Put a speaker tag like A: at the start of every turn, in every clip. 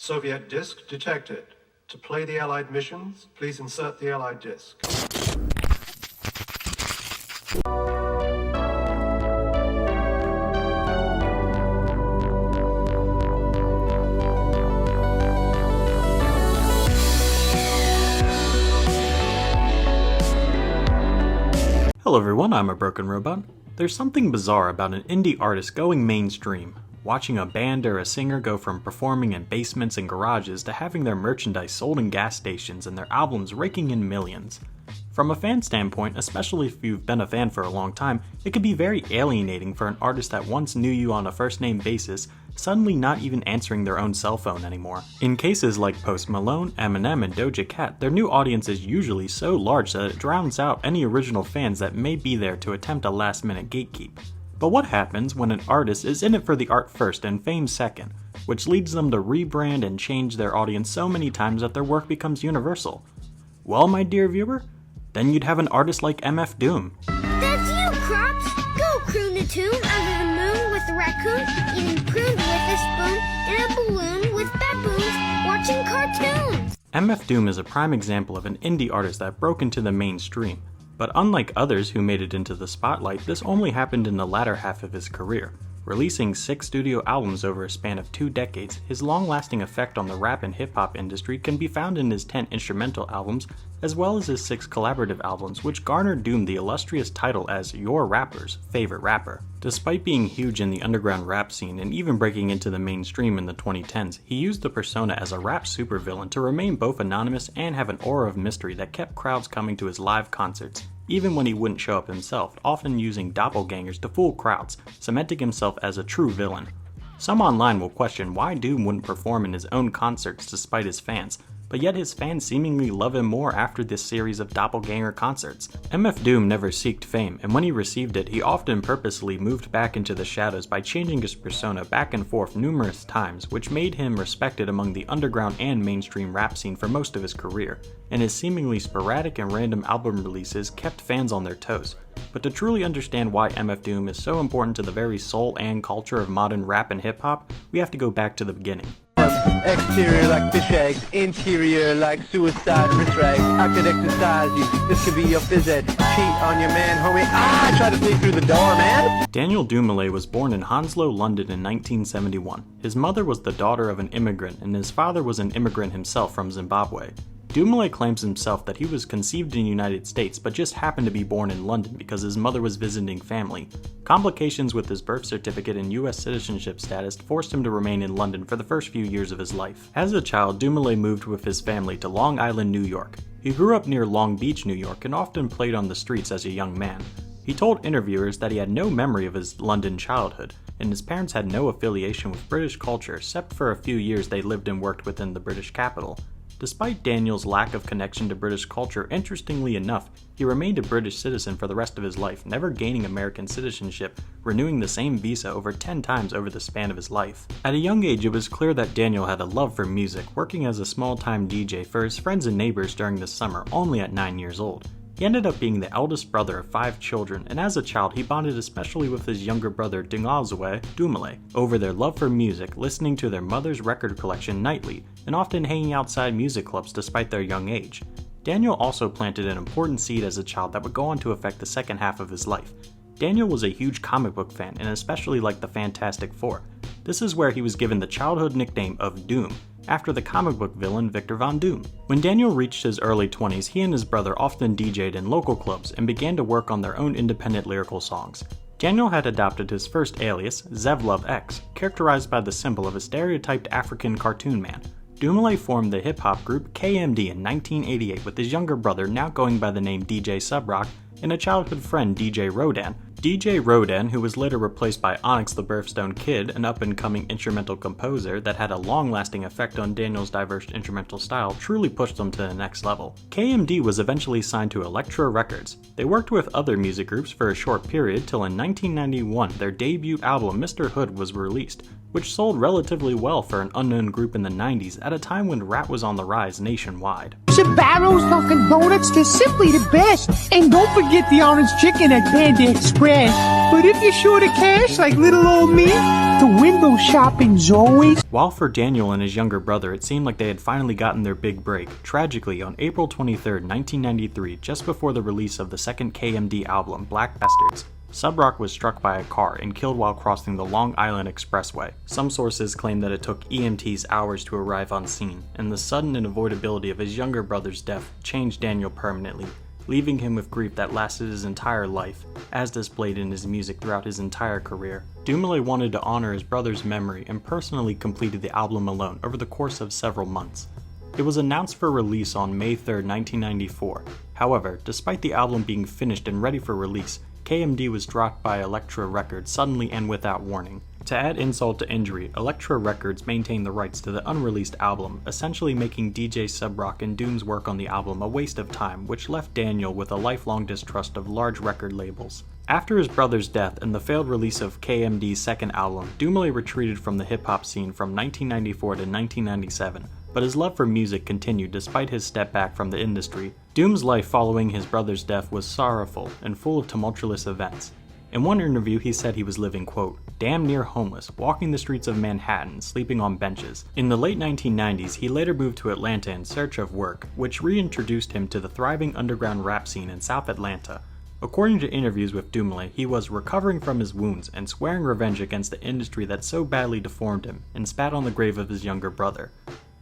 A: Soviet disk detected. To play the Allied missions, please insert the Allied disk.
B: Hello everyone, I'm a Broken Robot. There's something bizarre about an indie artist going mainstream. Watching a band or a singer go from performing in basements and garages to having their merchandise sold in gas stations and their albums raking in millions. From a fan standpoint, especially if you've been a fan for a long time, it can be very alienating for an artist that once knew you on a first-name basis, suddenly not even answering their own cell phone anymore. In cases like Post Malone, Eminem, and Doja Cat, their new audience is usually so large that it drowns out any original fans that may be there to attempt a last-minute gatekeep. But what happens when an artist is in it for the art first and fame second, which leads them to rebrand and change their audience so many times that their work becomes universal? Well, my dear viewer, then you'd have an artist like MF Doom.
C: That's you, Crops! Go croon a tune under the moon with a raccoon, eating prune with a spoon, in a balloon with baboons, watching cartoons!
B: MF Doom is a prime example of an indie artist that broke into the mainstream. But unlike others who made it into the spotlight, this only happened in the latter half of his career. Releasing 6 studio albums over a span of 2 decades, his long-lasting effect on the rap and hip-hop industry can be found in his 10 instrumental albums, as well as his 6 collaborative albums, which garnered Doom the illustrious title as your rapper's favorite rapper. Despite being huge in the underground rap scene and even breaking into the mainstream in the 2010s, he used the persona as a rap supervillain to remain both anonymous and have an aura of mystery that kept crowds coming to his live concerts, even when he wouldn't show up himself, often using doppelgangers to fool crowds, cementing himself as a true villain. Some online will question why Doom wouldn't perform in his own concerts despite his fans, but yet his fans seemingly love him more after this series of doppelganger concerts. MF Doom never sought fame, and when he received it, he often purposely moved back into the shadows by changing his persona back and forth numerous times, which made him respected among the underground and mainstream rap scene for most of his career, and his seemingly sporadic and random album releases kept fans on their toes. But to truly understand why MF Doom is so important to the very soul and culture of modern rap and hip-hop, we have to go back to the beginning.
D: Exterior like fish eggs, interior like suicide wrist rags. I could exercise you, this could be your phys ed. Cheat on your man, homie. I try to sneak through the door, man.
B: Daniel Dumoulin was born in Hounslow, London in 1971. His mother was the daughter of an immigrant, and his father was an immigrant himself from Zimbabwe. Dumoulin claims himself that he was conceived in the United States but just happened to be born in London because his mother was visiting family. Complications with his birth certificate and US citizenship status forced him to remain in London for the first few years of his life. As a child, Dumoulin moved with his family to Long Island, New York. He grew up near Long Beach, New York, and often played on the streets as a young man. He told interviewers that he had no memory of his London childhood, and his parents had no affiliation with British culture except for a few years they lived and worked within the British capital. Despite Daniel's lack of connection to British culture, interestingly enough, he remained a British citizen for the rest of his life, never gaining American citizenship, renewing the same visa over 10 times over the span of his life. At a young age, it was clear that Daniel had a love for music, working as a small-time DJ for his friends and neighbors during the summer, only at 9 years old. He ended up being the eldest brother of 5 children, and as a child he bonded especially with his younger brother Dingazwe Dumoulin over their love for music, listening to their mother's record collection nightly, and often hanging outside music clubs despite their young age. Daniel also planted an important seed as a child that would go on to affect the second half of his life. Daniel was a huge comic book fan and especially liked the Fantastic Four. This is where he was given the childhood nickname of Doom, after the comic book villain Victor Von Doom. When Daniel reached his early 20s, he and his brother often DJ'd in local clubs and began to work on their own independent lyrical songs. Daniel had adopted his first alias, Zevlov X, characterized by the symbol of a stereotyped African cartoon man. Dumoulin formed the hip-hop group KMD in 1988 with his younger brother, now going by the name DJ Subrock, and a childhood friend DJ Rodan. DJ Rodan, who was later replaced by Onyx the Birthstone Kid, an up-and-coming instrumental composer that had a long-lasting effect on Daniel's diverse instrumental style, truly pushed them to the next level. KMD was eventually signed to Elektra Records. They worked with other music groups for a short period till in 1991 their debut album Mr. Hood was released, which sold relatively well for an unknown group in the 90s at a time when rap was on the rise nationwide.
E: Sbarro's Dunkin' Donuts, they're simply the best. And don't forget the orange chicken at Panda Express. But if you're short of cash, like little old me, the window shopping's always...
B: While for Daniel and his younger brother it seemed like they had finally gotten their big break, tragically on April 23, 1993, just before the release of the second KMD album, Black Bastards, Subroc was struck by a car and killed while crossing the Long Island Expressway. Some sources claim that it took EMTs hours to arrive on scene, and the sudden unavoidability of his younger brother's death changed Daniel permanently, leaving him with grief that lasted his entire life, as displayed in his music throughout his entire career. Doomlay wanted to honor his brother's memory and personally completed the album alone over the course of several months. It was announced for release on May 3, 1994. However, despite the album being finished and ready for release, KMD was dropped by Elektra Records suddenly and without warning. To add insult to injury, Elektra Records maintained the rights to the unreleased album, essentially making DJ Subroc and Doom's work on the album a waste of time, which left Daniel with a lifelong distrust of large record labels. After his brother's death and the failed release of KMD's second album, Doomlay retreated from the hip-hop scene from 1994 to 1997, but his love for music continued despite his step back from the industry. Doom's life following his brother's death was sorrowful and full of tumultuous events. In one interview, he said he was living, quote, damn near homeless, walking the streets of Manhattan, sleeping on benches. In the late 1990s, he later moved to Atlanta in search of work, which reintroduced him to the thriving underground rap scene in South Atlanta. According to interviews with Doomlay, he was recovering from his wounds and swearing revenge against the industry that so badly deformed him and spat on the grave of his younger brother.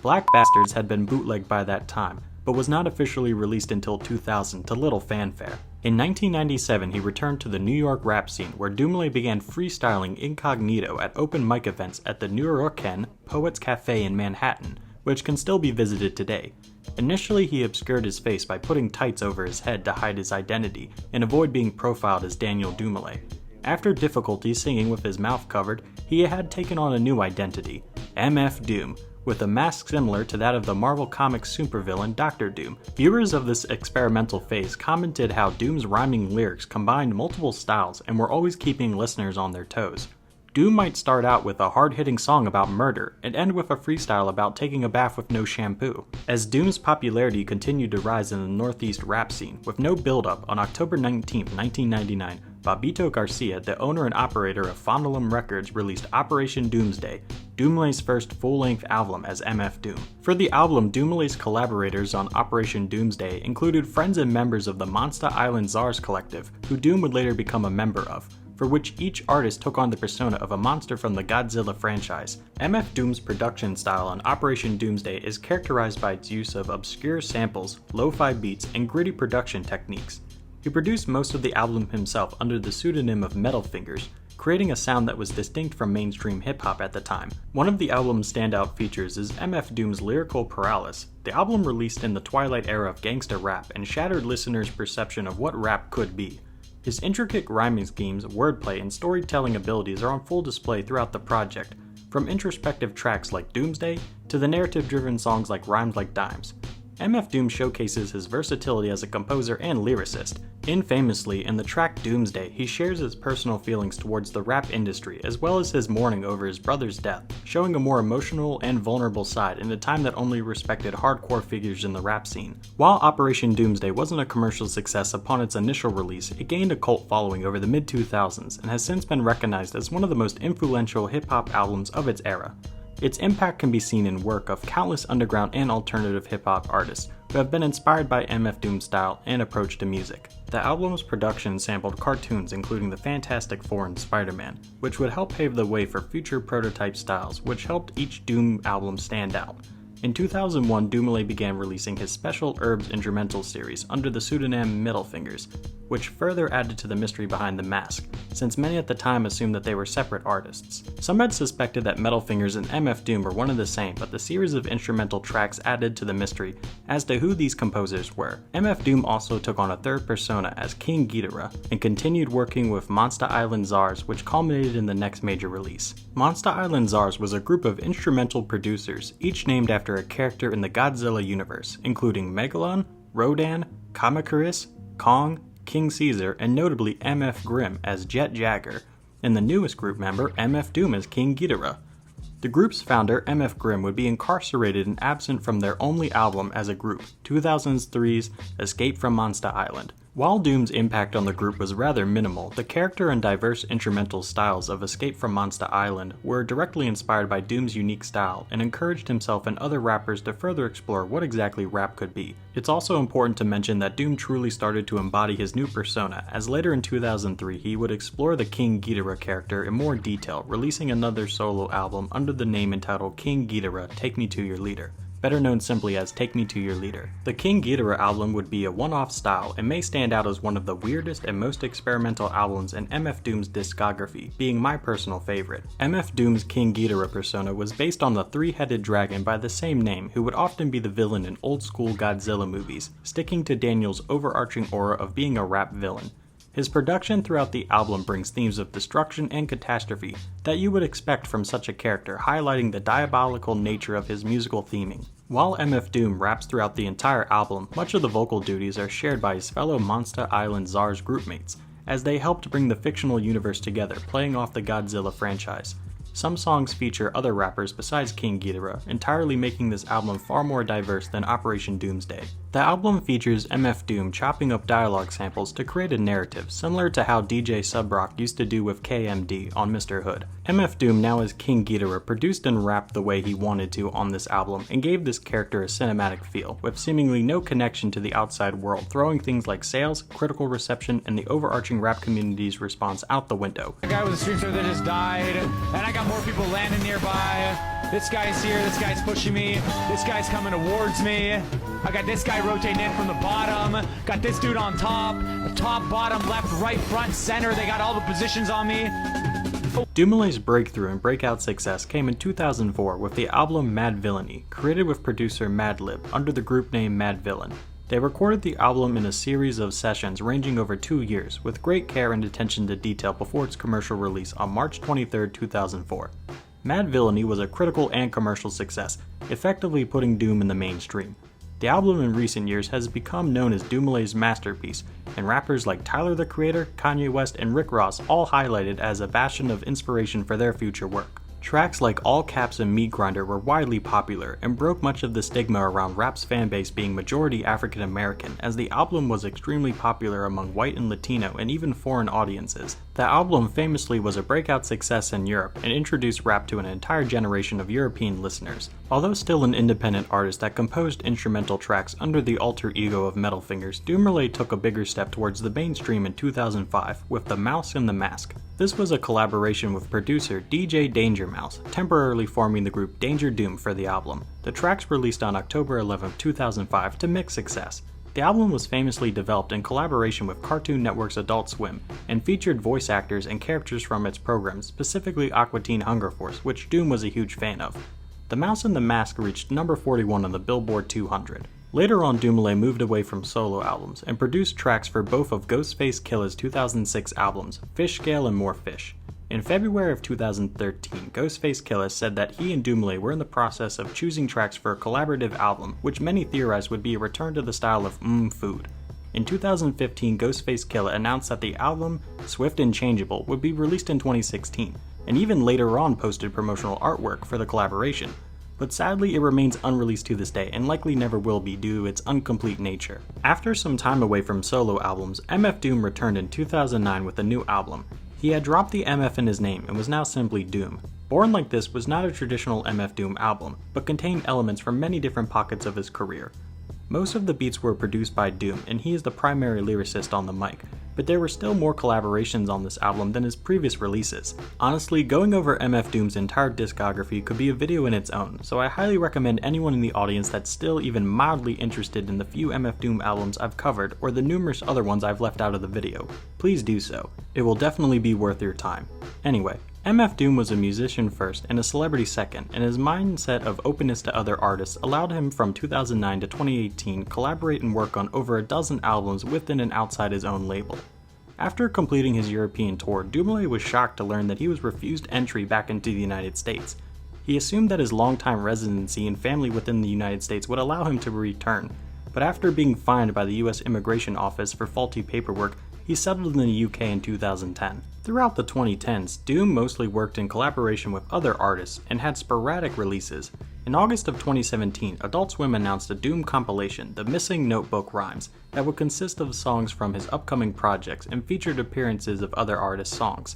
B: Black Bastards had been bootlegged by that time, but was not officially released until 2000 to little fanfare. In 1997, he returned to the New York rap scene, where Doomlay began freestyling incognito at open mic events at the Nuyorican Poets Cafe in Manhattan, which can still be visited today. Initially, he obscured his face by putting tights over his head to hide his identity and avoid being profiled as Daniel Doomlay. After difficulty singing with his mouth covered, he had taken on a new identity, MF Doom, with a mask similar to that of the Marvel Comics supervillain Dr. Doom. Viewers of this experimental phase commented how Doom's rhyming lyrics combined multiple styles and were always keeping listeners on their toes. Doom might start out with a hard-hitting song about murder and end with a freestyle about taking a bath with no shampoo. As Doom's popularity continued to rise in the Northeast rap scene, with no build-up, on October 19, 1999, Bobito Garcia, the owner and operator of Fondulum Records, released Operation Doomsday, Doomlay's first full-length album as MF Doom. For the album, Doomlay's collaborators on Operation Doomsday included friends and members of the Monsta Island Czars collective, who Doom would later become a member of, for which each artist took on the persona of a monster from the Godzilla franchise. MF Doom's production style on Operation Doomsday is characterized by its use of obscure samples, lo-fi beats, and gritty production techniques. He produced most of the album himself under the pseudonym of Metal Fingers, creating a sound that was distinct from mainstream hip-hop at the time. One of the album's standout features is MF Doom's lyrical prowess. The album released in the twilight era of gangsta rap and shattered listeners' perception of what rap could be. His intricate rhyming schemes, wordplay, and storytelling abilities are on full display throughout the project, from introspective tracks like Doomsday to the narrative-driven songs like Rhymes Like Dimes. MF Doom showcases his versatility as a composer and lyricist. Infamously, in the track Doomsday, he shares his personal feelings towards the rap industry as well as his mourning over his brother's death, showing a more emotional and vulnerable side in a time that only respected hardcore figures in the rap scene. While Operation Doomsday wasn't a commercial success upon its initial release, it gained a cult following over the mid-2000s and has since been recognized as one of the most influential hip-hop albums of its era. Its impact can be seen in work of countless underground and alternative hip-hop artists who have been inspired by MF Doom's style and approach to music. The album's production sampled cartoons including the Fantastic Four and Spider-Man, which would help pave the way for future prototype styles, which helped each Doom album stand out. In 2001, Doomlay began releasing his Special Herbs instrumental series under the pseudonym Metal Fingers, which further added to the mystery behind the mask, since many at the time assumed that they were separate artists. Some had suspected that Metal Fingers and MF Doom were one and the same, but the series of instrumental tracks added to the mystery as to who these composers were. MF Doom also took on a third persona as King Ghidorah, and continued working with Monsta Island Czars, which culminated in the next major release. Monsta Island Czars was a group of instrumental producers, each named after a character in the Godzilla universe, including Megalon, Rodan, Kamacuris, Kong, King Caesar, and notably MF Grimm as Jet Jagger, and the newest group member, MF Doom, as King Ghidorah. The group's founder, MF Grimm, would be incarcerated and absent from their only album as a group, 2003's Escape from Monsta Island. While Doom's impact on the group was rather minimal, the character and diverse instrumental styles of Escape from Monster Island were directly inspired by Doom's unique style and encouraged himself and other rappers to further explore what exactly rap could be. It's also important to mention that Doom truly started to embody his new persona, as later in 2003 he would explore the King Ghidorah character in more detail, releasing another solo album under the name entitled King Ghidorah Take Me to Your Leader, better known simply as Take Me to Your Leader. The King Ghidorah album would be a one-off style and may stand out as one of the weirdest and most experimental albums in MF Doom's discography, being my personal favorite. MF Doom's King Ghidorah persona was based on the three-headed dragon by the same name, who would often be the villain in old-school Godzilla movies, sticking to Daniel's overarching aura of being a rap villain. His production throughout the album brings themes of destruction and catastrophe that you would expect from such a character, highlighting the diabolical nature of his musical theming. While MF Doom raps throughout the entire album, much of the vocal duties are shared by his fellow Monster Island Czars groupmates, as they helped bring the fictional universe together, playing off the Godzilla franchise. Some songs feature other rappers besides King Ghidorah, entirely making this album far more diverse than Operation Doomsday. The album features MF Doom chopping up dialogue samples to create a narrative, similar to how DJ Subrock used to do with KMD on Mr. Hood. MF Doom, now as King Ghidorah, produced and rapped the way he wanted to on this album, and gave this character a cinematic feel, with seemingly no connection to the outside world, throwing things like sales, critical reception, and the overarching rap community's response out the window.
F: The guy with the stream that just died, and I got more people landing nearby. This guy's here, this guy's pushing me, this guy's coming towards me. I got this guy rotating in from the bottom, got this dude on top, bottom, left, right, front, center, they got all the positions on me.
B: Doomalay's breakthrough and breakout success came in 2004 with the album Mad Villainy, created with producer Madlib under the group name Mad Villain. They recorded the album in a series of sessions ranging over 2 years, with great care and attention to detail before its commercial release on March 23, 2004. Mad Villainy was a critical and commercial success, effectively putting Doom in the mainstream. The album in recent years has become known as Doomalay's masterpiece, and rappers like Tyler the Creator, Kanye West, and Rick Ross all highlighted as a bastion of inspiration for their future work. Tracks like All Caps and Meat Grinder were widely popular and broke much of the stigma around rap's fanbase being majority African American, as the album was extremely popular among white and Latino and even foreign audiences. The album famously was a breakout success in Europe and introduced rap to an entire generation of European listeners. Although still an independent artist that composed instrumental tracks under the alter ego of Metal Fingers, Doomalay took a bigger step towards the mainstream in 2005 with The Mouse and the Mask. This was a collaboration with producer DJ Danger Mouse, temporarily forming the group Danger Doom for the album. The tracks released on October 11, 2005 to mixed success. The album was famously developed in collaboration with Cartoon Network's Adult Swim and featured voice actors and characters from its programs, specifically Aqua Teen Hunger Force, which Doom was a huge fan of. The Mouse and the Mask reached number 41 on the Billboard 200. Later on, Doomalay moved away from solo albums and produced tracks for both of Ghostface Killah's 2006 albums, Fish Scale and More Fish. In February of 2013, Ghostface Killah said that he and Doomalay were in the process of choosing tracks for a collaborative album, which many theorized would be a return to the style of Food. In 2015, Ghostface Killah announced that the album, Swift and Changeable, would be released in 2016, and even later on posted promotional artwork for the collaboration. But sadly it remains unreleased to this day and likely never will be due to its incomplete nature. After some time away from solo albums, MF Doom returned in 2009 with a new album. He had dropped the MF in his name and was now simply Doom. Born Like This was not a traditional MF Doom album, but contained elements from many different pockets of his career. Most of the beats were produced by Doom, and he is the primary lyricist on the mic, but there were still more collaborations on this album than his previous releases. Honestly, going over MF Doom's entire discography could be a video in its own, so I highly recommend anyone in the audience that's still even mildly interested in the few MF Doom albums I've covered or the numerous other ones I've left out of the video. Please do so. It will definitely be worth your time. Anyway, MF Doom was a musician first and a celebrity second, and his mindset of openness to other artists allowed him from 2009 to 2018 collaborate and work on over a dozen albums within and outside his own label. After completing his European tour, Doomalay was shocked to learn that he was refused entry back into the United States. He assumed that his longtime residency and family within the United States would allow him to return, but after being fined by the US Immigration Office for faulty paperwork, he settled in the UK in 2010. Throughout the 2010s, Doom mostly worked in collaboration with other artists and had sporadic releases. In August of 2017, Adult Swim announced a Doom compilation, The Missing Notebook Rhymes, that would consist of songs from his upcoming projects and featured appearances of other artists' songs.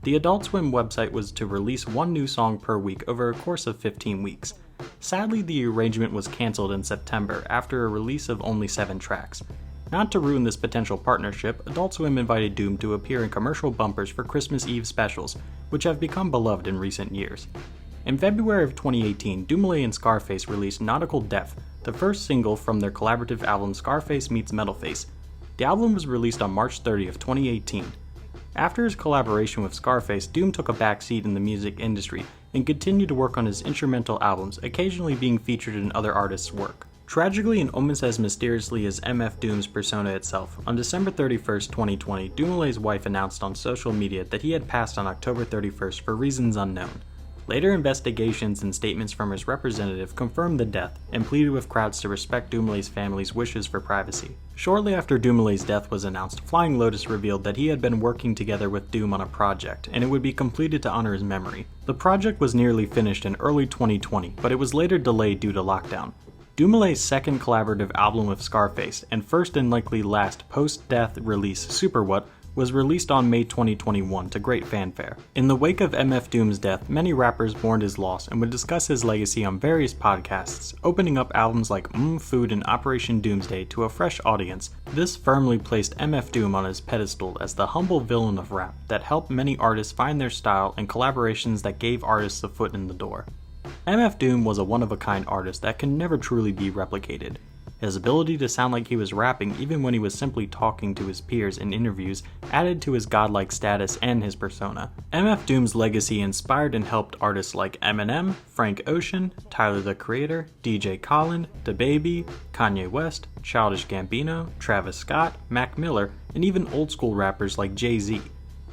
B: The Adult Swim website was to release one new song per week over a course of 15 weeks. Sadly, the arrangement was cancelled in September after a release of only 7 tracks. Not to ruin this potential partnership, Adult Swim invited Doom to appear in commercial bumpers for Christmas Eve specials, which have become beloved in recent years. In February of 2018, Doomlay and Scarface released Nautical Depth, the first single from their collaborative album Scarface Meets Metalface. The album was released on March 30 of 2018. After his collaboration with Scarface, Doom took a back seat in the music industry and continued to work on his instrumental albums, occasionally being featured in other artists' work. Tragically and almost as mysteriously as MF Doom's persona itself, on December 31, 2020, Doomlay's wife announced on social media that he had passed on October 31st for reasons unknown. Later investigations and statements from his representative confirmed the death and pleaded with crowds to respect Doomlay's family's wishes for privacy. Shortly after Doomlay's death was announced, Flying Lotus revealed that he had been working together with Doom on a project, and it would be completed to honor his memory. The project was nearly finished in early 2020, but it was later delayed due to lockdown. Doomlay's second collaborative album with Scarface, and first and likely last post-death release, Super What, was released on May 2021 to great fanfare. In the wake of MF Doom's death, many rappers mourned his loss and would discuss his legacy on various podcasts, opening up albums like Food and Operation Doomsday to a fresh audience. This firmly placed MF Doom on his pedestal as the humble villain of rap that helped many artists find their style and collaborations that gave artists a foot in the door. MF Doom was a one-of-a-kind artist that can never truly be replicated. His ability to sound like he was rapping even when he was simply talking to his peers in interviews added to his godlike status and his persona. MF Doom's legacy inspired and helped artists like Eminem, Frank Ocean, Tyler the Creator, DJ Khaled, DaBaby, Kanye West, Childish Gambino, Travis Scott, Mac Miller, and even old-school rappers like Jay-Z.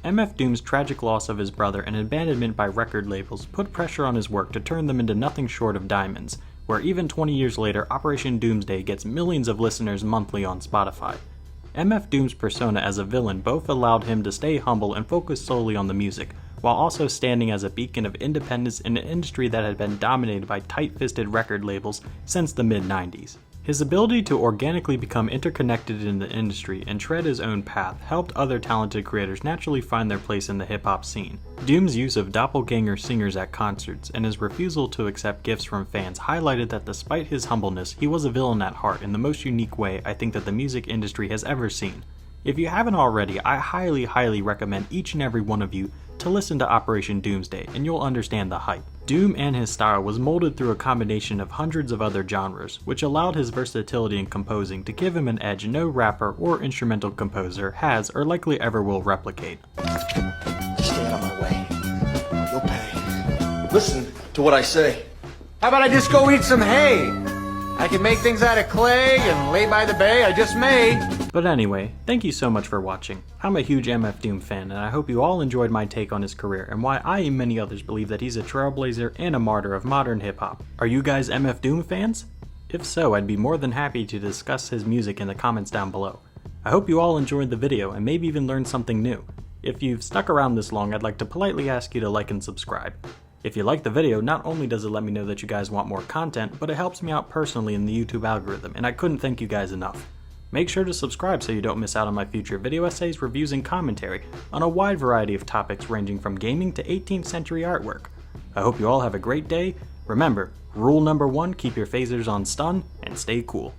B: MF Doom's tragic loss of his brother and abandonment by record labels put pressure on his work to turn them into nothing short of diamonds, where even 20 years later, Operation Doomsday gets millions of listeners monthly on Spotify. MF Doom's persona as a villain both allowed him to stay humble and focus solely on the music, while also standing as a beacon of independence in an industry that had been dominated by tight-fisted record labels since the mid-90s. His ability to organically become interconnected in the industry and tread his own path helped other talented creators naturally find their place in the hip-hop scene. Doom's use of doppelganger singers at concerts and his refusal to accept gifts from fans highlighted that despite his humbleness, he was a villain at heart in the most unique way I think that the music industry has ever seen. If you haven't already, I highly recommend each and every one of you to listen to Operation Doomsday and you'll understand the hype. Doom and his style was molded through a combination of hundreds of other genres, which allowed his versatility in composing to give him an edge no rapper or instrumental composer has or likely ever will replicate.
G: Stay out of my way. You'll pay. Listen to what I say.
D: How about I just go eat some hay? I can make things out of clay and lay by the bay, I just may.
B: But anyway, thank you so much for watching. I'm a huge MF Doom fan, and I hope you all enjoyed my take on his career and why I and many others believe that he's a trailblazer and a martyr of modern hip-hop. Are you guys MF Doom fans? If so, I'd be more than happy to discuss his music in the comments down below. I hope you all enjoyed the video and maybe even learned something new. If you've stuck around this long, I'd like to politely ask you to like and subscribe. If you like the video, not only does it let me know that you guys want more content, but it helps me out personally in the YouTube algorithm, and I couldn't thank you guys enough. Make sure to subscribe so you don't miss out on my future video essays, reviews, and commentary on a wide variety of topics ranging from gaming to 18th century artwork. I hope you all have a great day. Remember, rule number 1, keep your phasers on stun, and stay cool.